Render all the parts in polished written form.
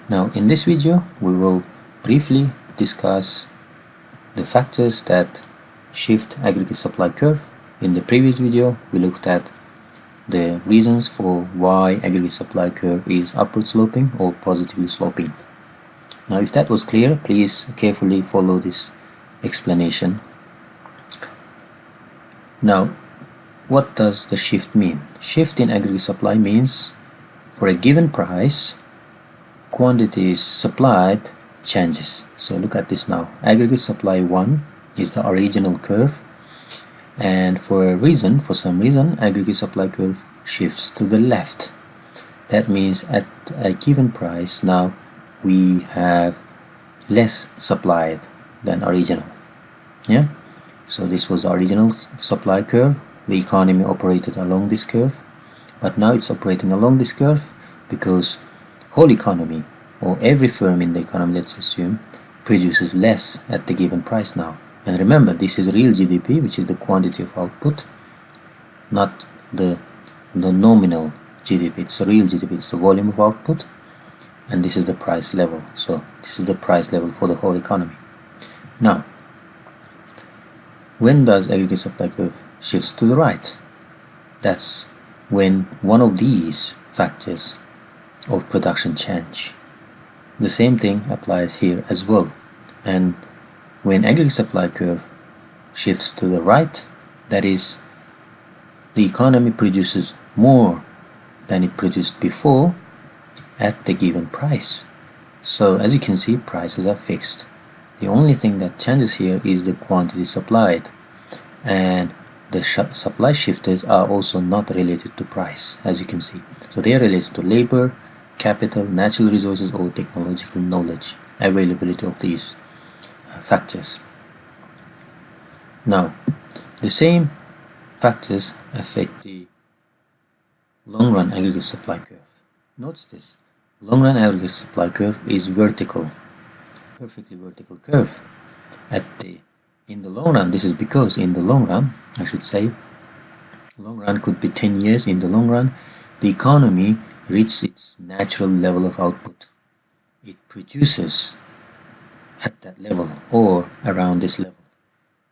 Now in this video we will briefly discuss the factors that shift aggregate supply curve. In the previous video we looked at the reasons for why aggregate supply curve is upward sloping or positively sloping. Now if that was clear, please carefully follow this explanation. Now what does the shift mean? Shift in aggregate supply means for a given price quantities supplied changes. So look at this now. Aggregate supply 1 is the original curve, and for some reason aggregate supply curve shifts to the left. That means at a given price now we have less supplied than original. Yeah, so this was the original supply curve. The economy operated along this curve, but now it's operating along this curve because whole economy, or every firm in the economy, let's assume, produces less at the given price now. And remember, this is real GDP, which is the quantity of output, not the nominal GDP. It's the real GDP, it's the volume of output, and this is the price level. So this is the price level for the whole economy. Now, when does aggregate supply curve shifts to the right? That's when one of these factors of production change. The same thing applies here as well. And when aggregate supply curve shifts to the right, that is, the economy produces more than it produced before at the given price. So as you can see, prices are fixed. The only thing that changes here is the quantity supplied, and the supply shifters are also not related to price, as you can see. So they are related to labor, capital, natural resources, or technological knowledge, availability of these factors. Now, the same factors affect the long-run aggregate supply curve. Notice this. Long-run aggregate supply curve is vertical, perfectly vertical curve. In the long run, this is because in the long run, I should say, long run could be 10 years. In the long run, the economy reaches its natural level of output. It produces at that level or around this level.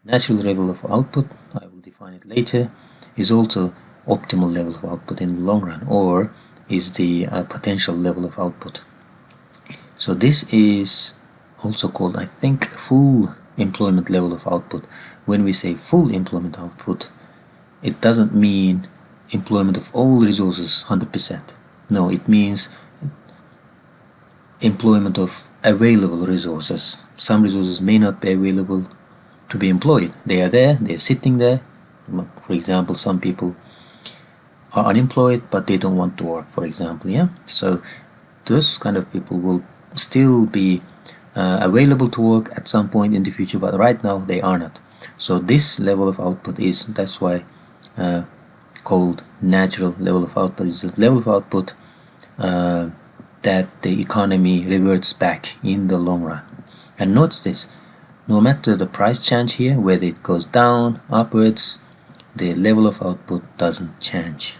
Natural level of output, I will define it later, is also optimal level of output in the long run, or is the potential level of output. So this is also called, I think, full employment level of output. When we say full employment output, it doesn't mean employment of all resources 100%. No, it means employment of available resources. Some resources may not be available to be employed. They are there, they are sitting there. For example, some people are unemployed but they don't want to work, for example. Yeah, so those kind of people will still be available to work at some point in the future, but right now they are not. So this level of output is, that's why called natural level of output. Is the level of output that the economy reverts back in the long run. And notice this, no matter the price change here, whether it goes down, upwards, the level of output doesn't change.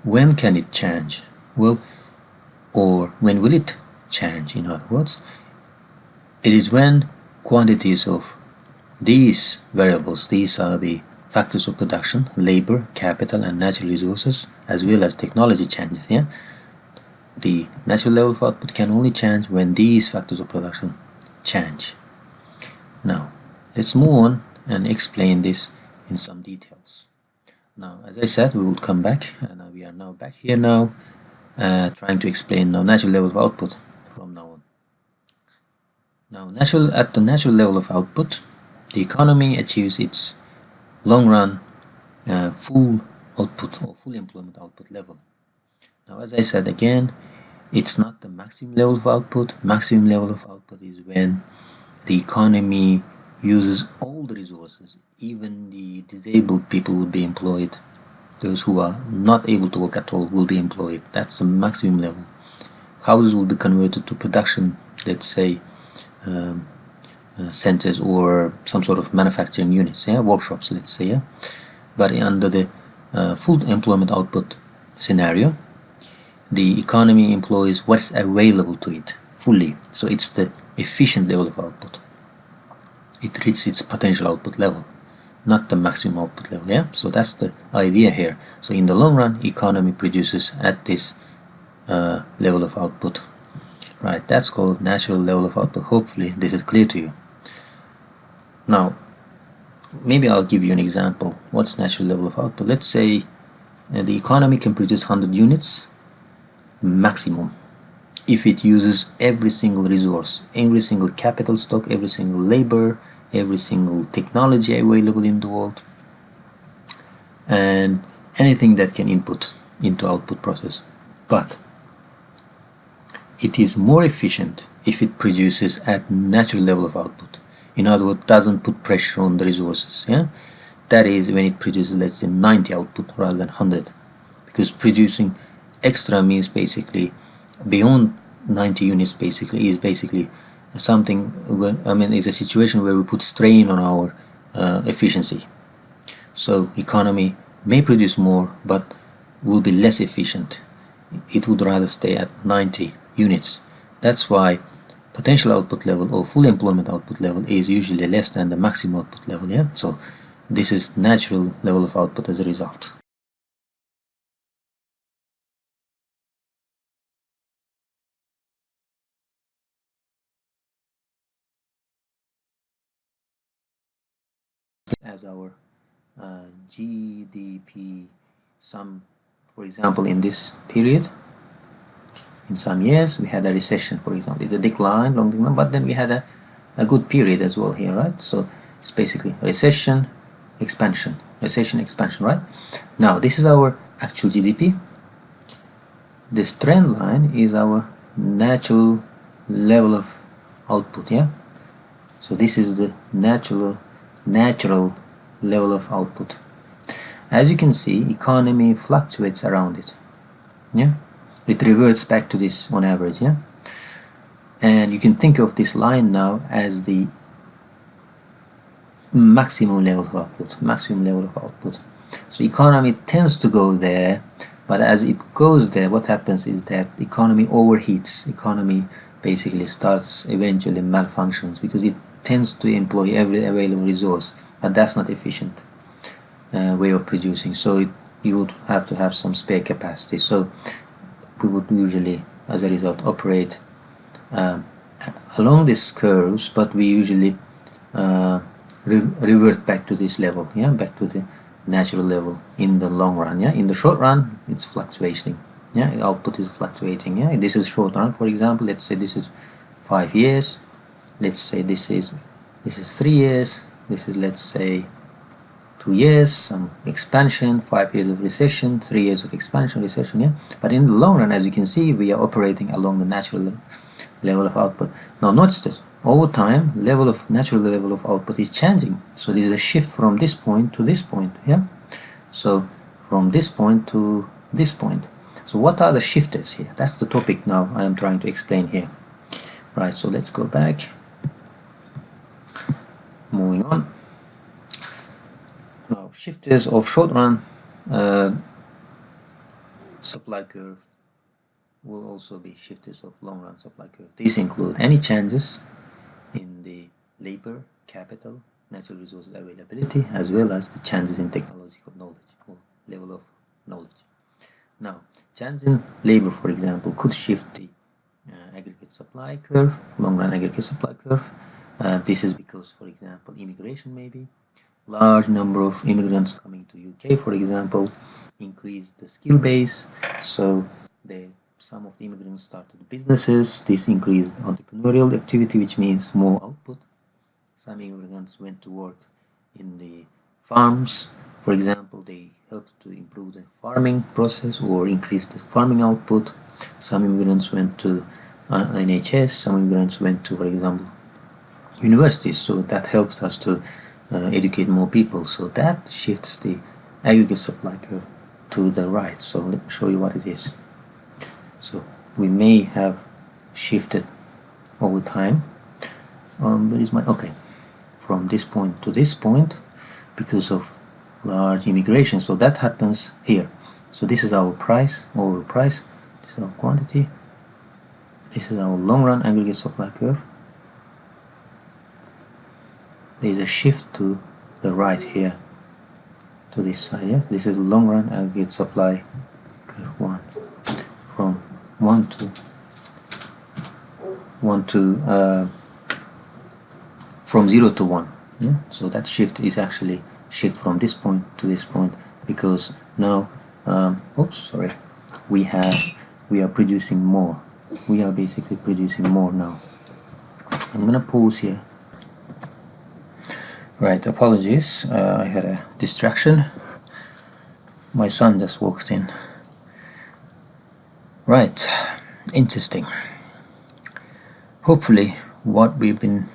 When can it change? Well, or when will it change? In other words, it is when quantities of these variables, these are the factors of production, labor, capital, and natural resources, as well as technology changes. Yeah, the natural level of output can only change when these factors of production change. Now let's move on and explain this in some details. Now, as I said, we will come back, and we are now back here now, trying to explain now natural level of output from now on. Now, at the natural level of output, the economy achieves its long-run full output or full employment output level. Now, as I said again, it's not the maximum level of output. Maximum level of output is when the economy uses all the resources. Even the disabled people will be employed. Those who are not able to work at all will be employed. That's the maximum level. Houses will be converted to production, let's say, centers or some sort of manufacturing units, yeah, workshops, let's say, yeah. But under the full employment output scenario, the economy employs what's available to it fully. So it's the efficient level of output. It reaches its potential output level, not the maximum output level. Yeah, so that's the idea here. So in the long run, economy produces at this level of output. Right, that's called natural level of output. Hopefully this is clear to you. Now, maybe I'll give you an example. What's natural level of output? Let's say the economy can produce 100 units maximum if it uses every single resource, every single capital stock, every single labor, every single technology available in the world, and anything that can input into output process. But it is more efficient if it produces at natural level of output. In other words, doesn't put pressure on the resources. Yeah, that is when it produces, let's say, 90 output rather than 100, because producing extra means basically beyond 90 units is basically something is a situation where we put strain on our efficiency. So economy may produce more but will be less efficient. It would rather stay at 90 units. That's why potential output level or full employment output level is usually less than the maximum output level. Yeah, so this is natural level of output as a result. As our GDP sum, for example, in this period, in some years we had a recession, for example. It's a decline, long decline, but then we had a good period as well here, right? So it's basically recession, expansion, recession, expansion, right? Now this is our actual GDP. This trend line is our natural level of output. Yeah, so this is the natural level of output. As you can see, economy fluctuates around it. Yeah, it reverts back to this on average. Yeah, and you can think of this line now as the maximum level of output. So economy tends to go there, but as it goes there, what happens is that the economy overheats. Economy basically starts eventually malfunctions because it tends to employ every available resource, but that's not efficient way of producing. So you would have to have some spare capacity. So we would usually, as a result, operate along these curves, but we usually revert back to this level. Yeah, back to the natural level in the long run. Yeah, in the short run, it's fluctuating. Yeah, output is fluctuating. Yeah, this is short run. For example, let's say this is 5 years. Let's say this is 3 years. This is, let's say, 2 years, some expansion, 5 years of recession, 3 years of expansion, recession. Yeah, but in the long run, as you can see, we are operating along the natural level of output. Now notice this. Over time, natural level of output is changing. So there is a shift from this point to this point. Yeah, so from this point to this point. So what are the shifters here? That's the topic now I am trying to explain here. Right, so let's go back. Moving on. Now, shifters of short run supply curve will also be shifters of long run supply curve. These include any changes in the labor, capital, natural resources availability, as well as the changes in technological knowledge or level of knowledge. Now, change in labor, for example, could shift the aggregate supply curve, long run aggregate supply curve. This is because, for example, immigration maybe. Large number of immigrants coming to UK, for example, increased the skill base. So some of the immigrants started businesses. This increased entrepreneurial activity, which means more output. Some immigrants went to work in the farms. For example, they helped to improve the farming process or increase the farming output. Some immigrants went to NHS. Some immigrants went to, for example, universities. So that helps us to educate more people. So that shifts the aggregate supply curve to the right. So let me show you what it is. So we may have shifted over time. Where is my okay? From this point to this point because of large immigration. So that happens here. So this is our price, overall price. This is our quantity. This is our long run aggregate supply curve. There is a shift to the right here, to this side. Yes, this is long run aggregate supply curve 1, from 1 to from 0 to 1. Yeah? So that shift is actually shift from this point to this point, because now we are producing more. We are basically producing more now. I'm gonna pause here. Right, apologies, I had a distraction. My son just walked in. Right, interesting. Hopefully what we've been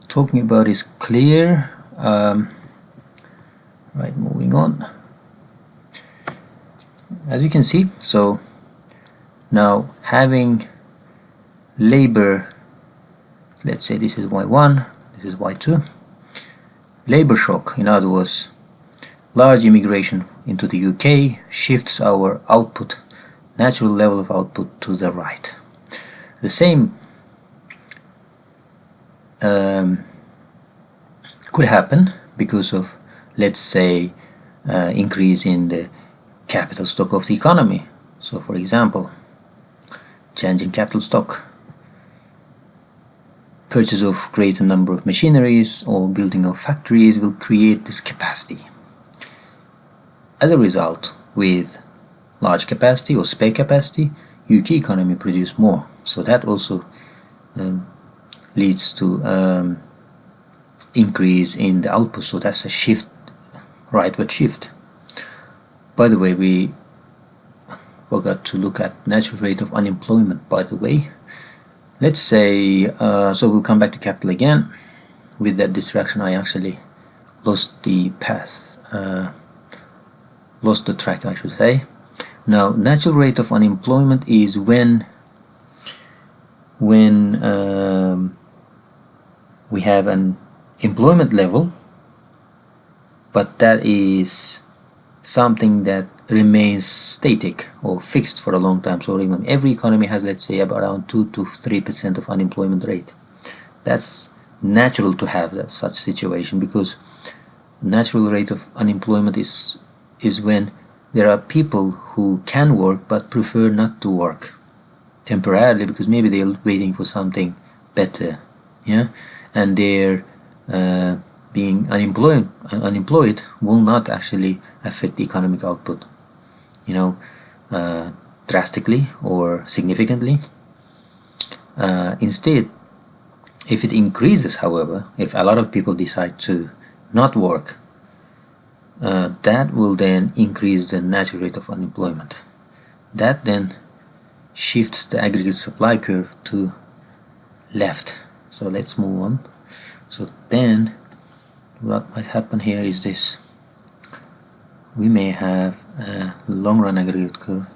talking about is clear. Right, moving on. As you can see, so now having labor, let's say this is Y1, this is Y2, labor shock, in other words, large immigration into the UK shifts our output, natural level of output, to the right. The same could happen because of, let's say, increase in the capital stock of the economy. So for example, change in capital stock, purchase of greater number of machineries or building of factories will create this capacity. As a result, with large capacity or spare capacity, UK economy produce more. So that also leads to increase in the output. So that's a shift, rightward shift. By the way, we forgot to look at natural rate of unemployment, by the way. Let's say, so we'll come back to capital again. With that distraction, I actually lost the path, lost the track, I should say. Now, natural rate of unemployment is when we have an employment level, but that is something that remains static or fixed for a long time. So every economy has, let's say, about around 2 to 3% of unemployment rate. That's natural to have such situation, because natural rate of unemployment is when there are people who can work but prefer not to work temporarily, because maybe they're waiting for something better, yeah, and they're being unemployed will not actually affect the economic output, drastically or significantly. Instead, if it increases, however, if a lot of people decide to not work, that will then increase the natural rate of unemployment. That then shifts the aggregate supply curve to left. So let's move on. So then what might happen here is this: we may have a long run aggregate curve,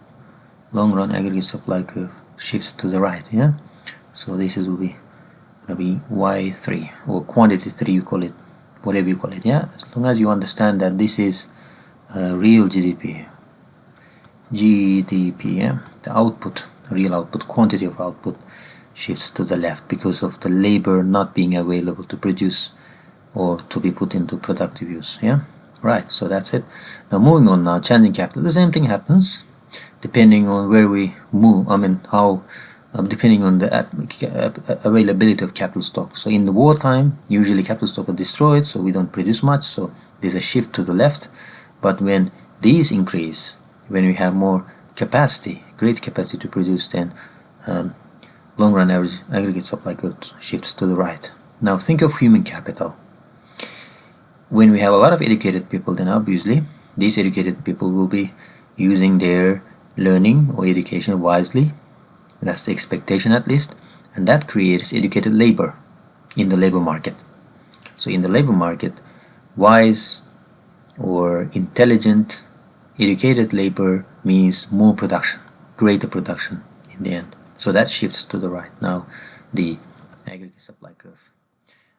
long run aggregate supply curve shifts to the right, yeah. So this will be gonna be Y3 or quantity 3, you call it, whatever you call it, yeah. As long as you understand that this is real GDP, yeah, the output, real output, quantity of output shifts to the left because of the labor not being available to produce or to be put into productive use, yeah. Right, so that's it. Now moving on, now changing capital, the same thing happens depending on where we move, depending on the availability of capital stock. So in the wartime, usually capital stock are destroyed, so we don't produce much, so there's a shift to the left. But when these increase, when we have more capacity, great capacity to produce, then long run average aggregate supply curve shifts to the right. Now think of human capital. When we have a lot of educated people, then obviously these educated people will be using their learning or education wisely. That's the expectation, at least, and that creates educated labor in the labor market. So in the labor market, wise or intelligent educated labor means more production, greater production in the end. So that shifts to the right. Now the aggregate supply curve.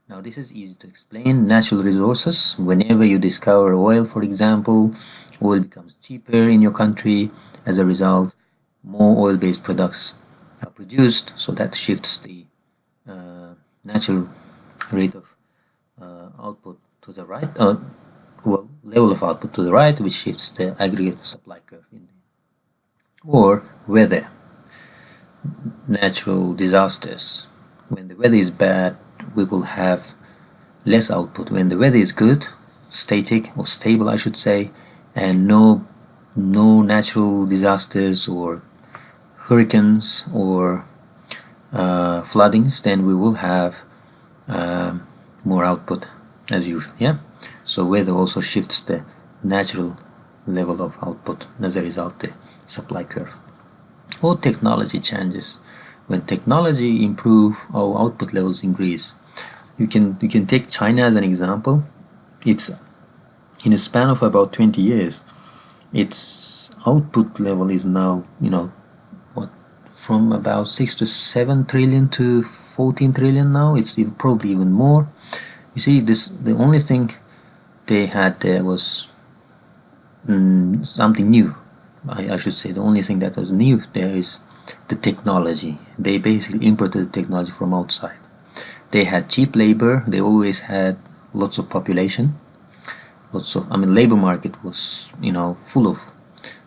Now this is easy to explain. Natural resources, whenever you discover oil, for example, oil becomes cheaper in your country. As a result, more oil-based products are produced, so that shifts the natural rate of output to the right, well, level of output to the right, which shifts the aggregate supply curve in the, or weather, natural disasters. When the weather is bad, we will have less output. When the weather is good, static or stable, I should say, and no natural disasters or hurricanes or floodings, then we will have more output as usual. Yeah. So weather also shifts the natural level of output, as a result the supply curve. Or technology changes. When technology improve, our output levels increase. You can take China as an example. It's in a span of about 20 years, its output level is now, what, from about 6 to 7 trillion to 14 trillion now. It's probably even more. You see, the only thing they had there was something new. I should say the only thing that was new there is the technology. They basically imported the technology from outside. They had cheap labor. They always had lots of population. Labor market was, full of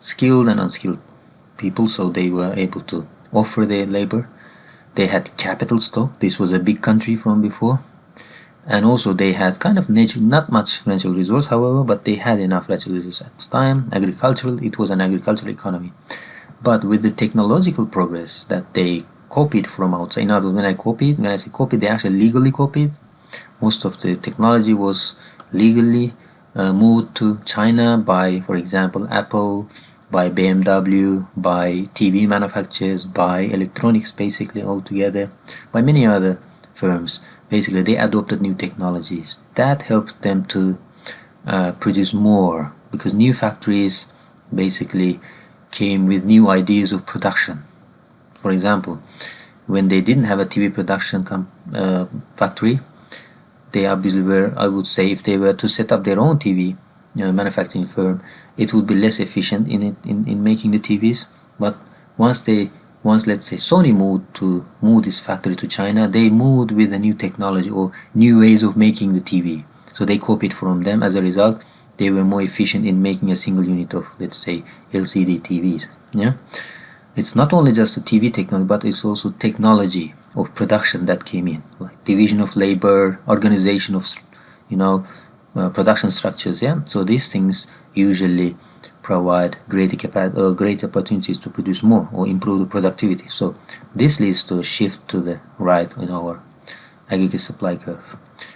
skilled and unskilled people, so they were able to offer their labor. They had capital stock. This was a big country from before. And also they had kind of not much natural resource, however, but they had enough natural resource at the time. It was an agricultural economy. But with the technological progress that they copied from outside, in other words, when I say copied, they actually legally copied. Most of the technology was legally moved to China by, for example, Apple, by BMW, by TV manufacturers, by electronics, basically altogether, by many other firms. Basically, they adopted new technologies. That helped them to produce more, because new factories basically came with new ideas of production. For example, when they didn't have a TV production factory, they obviously were, I would say, if they were to set up their own TV manufacturing firm, it would be less efficient in making the TVs. But once let's say Sony moved this factory to China, they moved with a new technology or new ways of making the TV. So they copied from them. As a result, they were more efficient in making a single unit of, let's say, LCD TVs. Yeah, it's not only just the TV technology, but it's also technology of production that came in, like division of labor, organization of, production structures. Yeah, so these things usually provide great opportunities to produce more or improve the productivity. So this leads to a shift to the right in our aggregate supply curve.